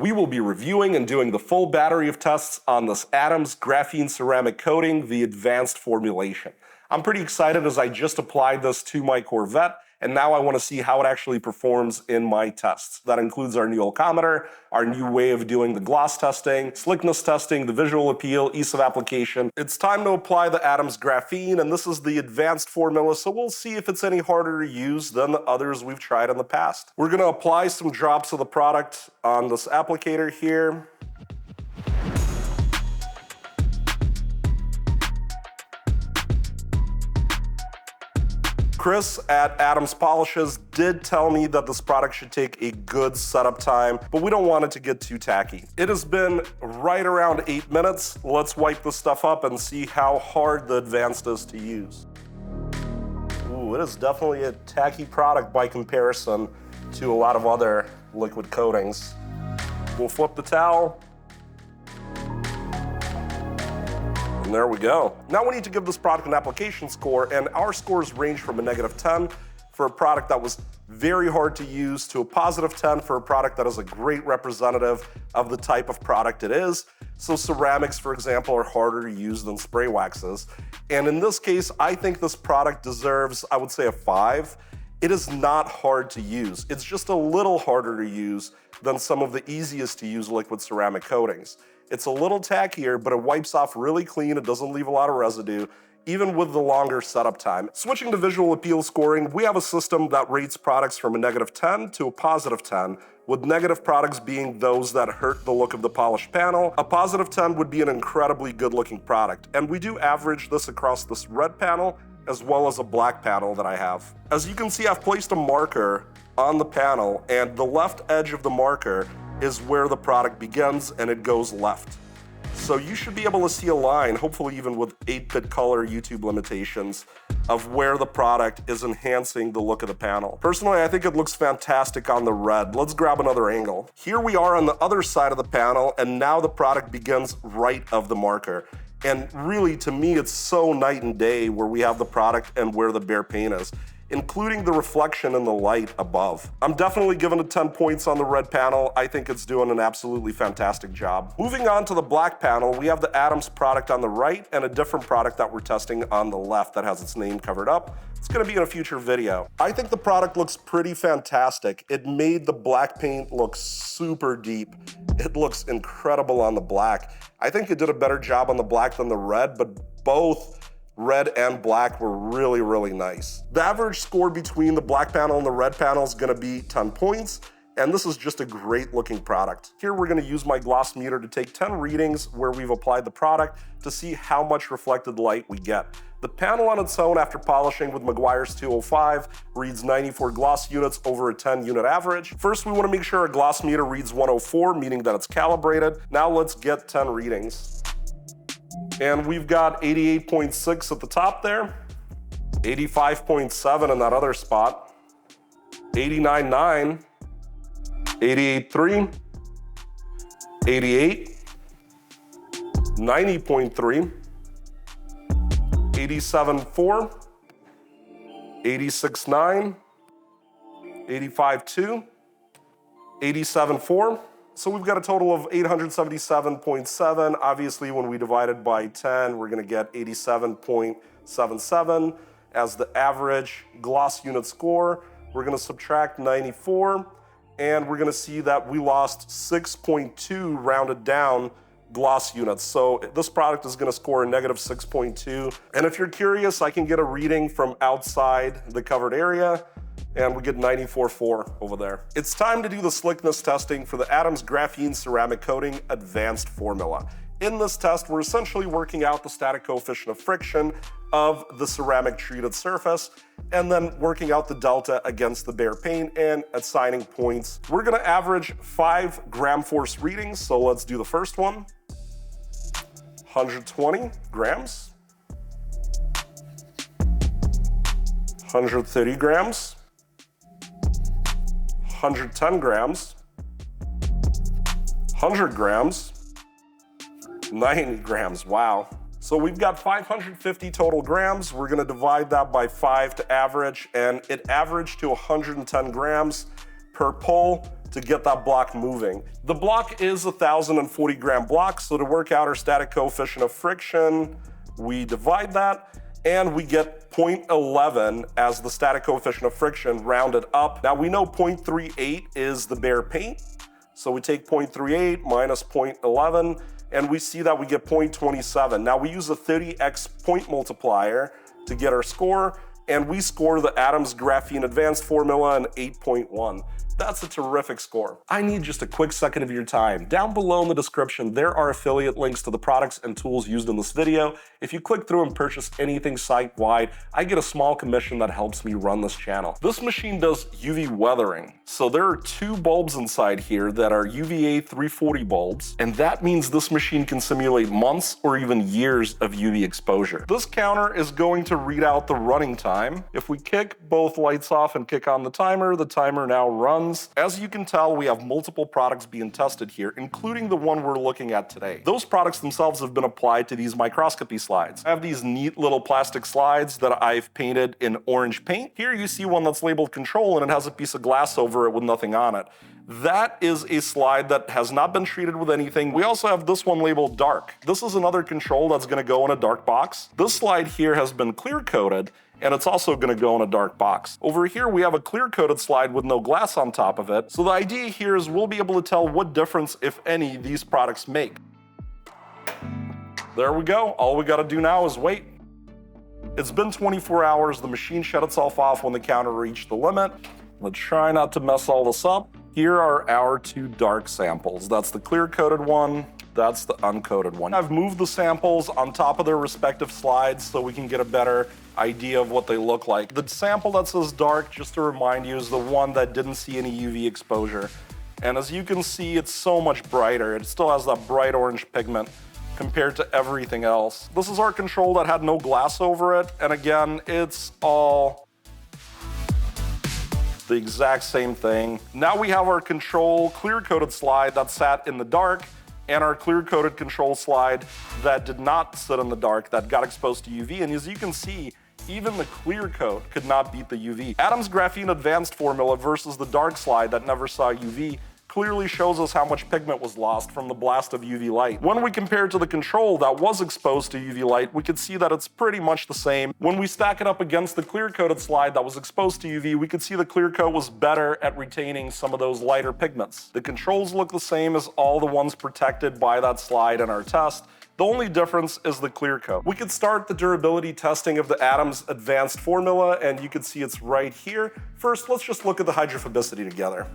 we will be reviewing and doing the full battery of tests on this Adams graphene ceramic coating, the advanced formulation. I'm pretty excited as I just applied this to my Corvette, and now I want to see how it actually performs in my tests. That includes our new alcometer, our new way of doing the gloss testing, slickness testing, the visual appeal, ease of application. It's time to apply the Adams graphene, and this is the advanced formula, so we'll see if it's any harder to use than the others we've tried in the past. We're going to apply some drops of the product on this applicator here. Chris at Adams Polishes did tell me that this product should take a good setup time, but we don't want it to get too tacky. It has been right around 8 minutes. Let's wipe this stuff up and see how hard the advanced is to use. Ooh, it is definitely a tacky product by comparison to a lot of other liquid coatings. We'll flip the towel. And there we go. Now we need to give this product an application score, and our scores range from a -10 for a product that was very hard to use to a +10 for a product that is a great representative of the type of product it is. So ceramics, for example, are harder to use than spray waxes. And in this case, I think this product deserves, I would say, a 5. It is not hard to use. It's just a little harder to use than some of the easiest to use liquid ceramic coatings. It's a little tackier, but it wipes off really clean. It doesn't leave a lot of residue, even with the longer setup time. Switching to visual appeal scoring, we have a system that rates products from a -10 to a +10, with negative products being those that hurt the look of the polished panel. A +10 would be an incredibly good looking product, and we do average this across this red panel as well as a black panel that I have. As you can see, I've placed a marker on the panel, and the left edge of the marker is where the product begins and it goes left. So you should be able to see a line, hopefully even with 8-bit color YouTube limitations, of where the product is enhancing the look of the panel. Personally, I think it looks fantastic on the red. Let's grab another angle. Here we are on the other side of the panel, and now the product begins right of the marker. And really, to me, it's so night and day where we have the product and where the bare paint is, including the reflection in the light above. I'm definitely giving it 10 points on the red panel. I think it's doing an absolutely fantastic job. Moving on to the black panel, we have the Adams product on the right and a different product that we're testing on the left that has its name covered up. It's gonna be in a future video. I think the product looks pretty fantastic. It made the black paint look super deep. It looks incredible on the black. I think it did a better job on the black than the red, but both red and black were really, really nice. The average score between the black panel and the red panel is gonna be 10 points, and this is just a great looking product. Here we're gonna use my gloss meter to take 10 readings where we've applied the product to see how much reflected light we get. The panel on its own after polishing with Meguiar's 205 reads 94 gloss units over a 10-unit average. First, we wanna make sure our gloss meter reads 104, meaning that it's calibrated. Now let's get 10 readings. And we've got 88.6 at the top there, 85.7 in that other spot, 89.9, 88.3, 88, 90.3, 87.4, 86.9, 85.2, 87.4. So we've got a total of 877.7. Obviously, when we divide it by 10, we're gonna get 87.77 as the average gloss unit score. We're gonna subtract 94, and we're gonna see that we lost 6.2 rounded down gloss units. So this product is gonna score a -6.2. And if you're curious, I can get a reading from outside the covered area, and we get 94.4 over there. It's time to do the slickness testing for the Adams graphene ceramic coating advanced formula. In this test, we're essentially working out the static coefficient of friction of the ceramic treated surface, and then working out the delta against the bare paint and assigning points. We're gonna average 5 gram force readings, so let's do the first one. 120 grams, 130 grams, 110 grams, 100 grams, 90 grams, wow. So we've got 550 total grams. We're gonna divide that by 5 to average, and it averaged to 110 grams per pull to get that block moving. The block is a 1,040 gram block, so to work out our static coefficient of friction, we divide that, and we get 0.11 as the static coefficient of friction rounded up. Now we know 0.38 is the bare paint, so we take 0.38 minus 0.11, and we see that we get 0.27. Now we use a 30x point multiplier to get our score, and we score the Adams Graphene Advanced formula an 8.1. That's a terrific score. I need just a quick second of your time. Down below in the description, there are affiliate links to the products and tools used in this video. If you click through and purchase anything site-wide, I get a small commission that helps me run this channel. This machine does UV weathering. So there are 2 bulbs inside here that are UVA 340 bulbs, and that means this machine can simulate months or even years of UV exposure. This counter is going to read out the running time. If we kick both lights off and kick on the timer now runs. As you can tell, we have multiple products being tested here, including the one we're looking at today. Those products themselves have been applied to these microscopy slides. I have these neat little plastic slides that I've painted in orange paint. Here you see one that's labeled control, and it has a piece of glass over it with nothing on it. That is a slide that has not been treated with anything. We also have this one labeled dark. This is another control that's going to go in a dark box. This slide here has been clear coated, and it's also going to go in a dark box. Over here we have a clear coated slide with no glass on top of it. So the idea here is we'll be able to tell what difference, if any, these products make. There we go. All we got to do now is wait. It's been 24 hours. The machine shut itself off when the counter reached the limit. Let's try not to mess all this up. Here are our 2 dark samples. That's the clear coated one. That's the uncoated one. I've moved the samples on top of their respective slides so we can get a better idea of what they look like. The sample that says dark, just to remind you, is the one that didn't see any UV exposure. And as you can see, it's so much brighter. It still has that bright orange pigment compared to everything else. This is our control that had no glass over it. And again, it's all the exact same thing. Now we have our control clear-coated slide that sat in the dark, and our clear-coated control slide that did not sit in the dark, that got exposed to UV. And as you can see, even the clear coat could not beat the UV. Adams Graphene Advanced formula versus the dark slide that never saw UV clearly shows us how much pigment was lost from the blast of UV light. When we compare it to the control that was exposed to UV light, we can see that it's pretty much the same. When we stack it up against the clear-coated slide that was exposed to UV, we could see the clear coat was better at retaining some of those lighter pigments. The controls look the same as all the ones protected by that slide in our test. The only difference is the clear coat. We could start the durability testing of the Adams Advanced formula, and you can see it's right here. First, let's just look at the hydrophobicity together.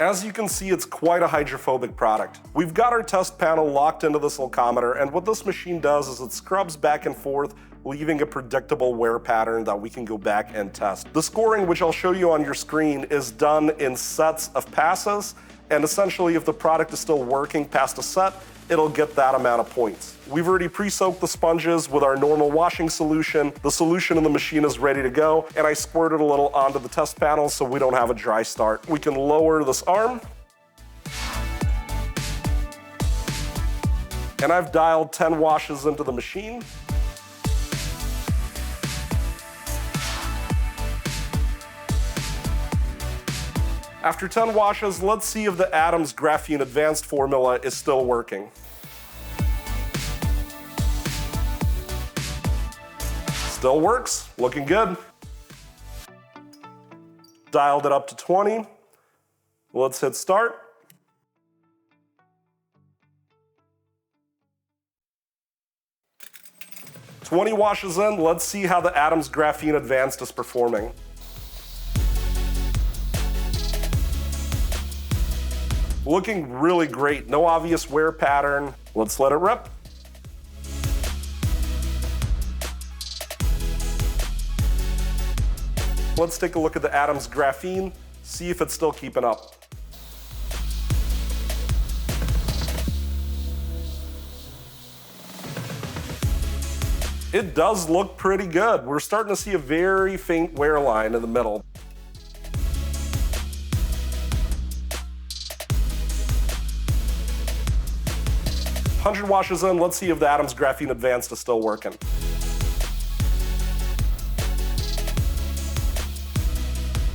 As you can see, it's quite a hydrophobic product. We've got our test panel locked into this alcometer, and what this machine does is it scrubs back and forth, leaving a predictable wear pattern that we can go back and test. The scoring, which I'll show you on your screen, is done in sets of passes, and essentially if the product is still working past a set, it'll get that amount of points. We've already pre-soaked the sponges with our normal washing solution. The solution in the machine is ready to go, and I squirted a little onto the test panel so we don't have a dry start. We can lower this arm, and I've dialed 10 washes into the machine. After 10 washes, let's see if the Adams Graphene Advanced formula is still working. Still works, looking good. Dialed it up to 20. Let's hit start. "20 washes in, let's see how the Adams Graphene Advanced is performing. Looking really great, no obvious wear pattern. Let's let it rip. Let's take a look at the Adams Graphene, see if it's still keeping up. It does look pretty good. We're starting to see a very faint wear line in the middle. "100 washes in, let's see if the Adams Graphene Advanced is still working.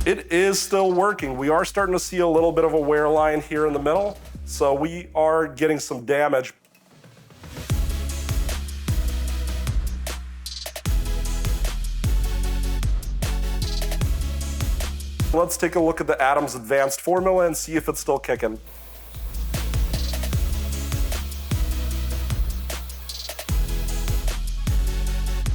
It is still working. We are starting to see a little bit of a wear line here in the middle, so we are getting some damage. Let's take a look at the Adams Advanced Formula and see if it's still kicking.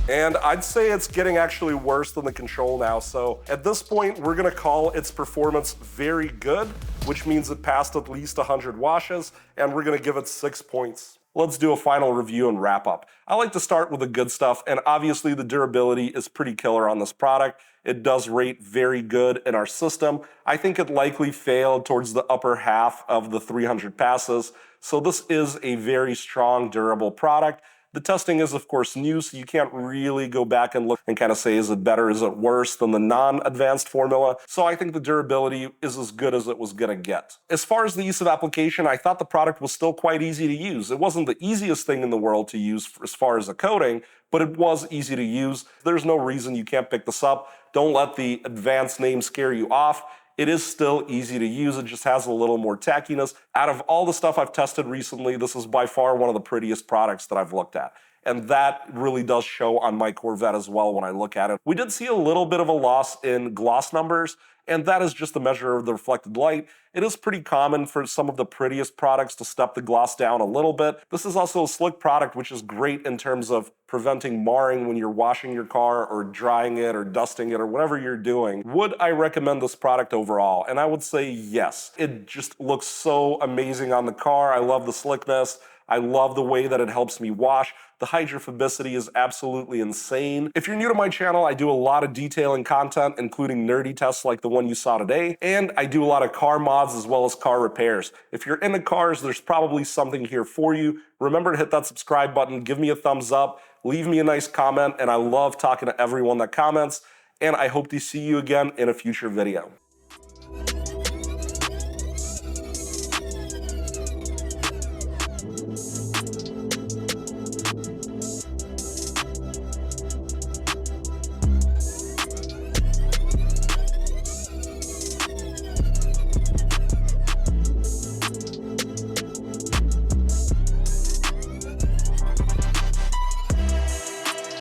And I'd say it's getting actually worse than the Control now. So at this point, we're gonna call its performance very good, which means it passed at least 100 washes, and we're gonna give it 6 points. Let's do a final review and wrap up. I like to start with the good stuff, and obviously the durability is pretty killer on this product. It does rate very good in our system. I think it likely failed towards the upper half of the 300 passes, so this is a very strong, durable product. The testing is, of course, new, so you can't really go back and look and kind of say, is it better, is it worse than the non-advanced formula? So I think the durability is as good as it was gonna get. As far as the ease of application, I thought the product was still quite easy to use. It wasn't the easiest thing in the world to use as far as a coating, but it was easy to use. There's no reason you can't pick this up. Don't let the advanced name scare you off. It is still easy to use, it just has a little more tackiness. Out of all the stuff I've tested recently, this is by far one of the prettiest products that I've looked at. And that really does show on my Corvette as well when I look at it. We did see a little bit of a loss in gloss numbers, and that is just a measure of the reflected light. It is pretty common for some of the prettiest products to step the gloss down a little bit. This is also a slick product, which is great in terms of preventing marring when you're washing your car or drying it or dusting it or whatever you're doing. Would I recommend this product overall? And I would say yes. It just looks so amazing on the car. I love the slickness. I love the way that it helps me wash. The hydrophobicity is absolutely insane. If you're new to my channel, I do a lot of detailing content, including nerdy tests like the one you saw today, and I do a lot of car mods as well as car repairs. If you're into cars, there's probably something here for you. Remember to hit that subscribe button, give me a thumbs up, leave me a nice comment, and I love talking to everyone that comments, and I hope to see you again in a future video.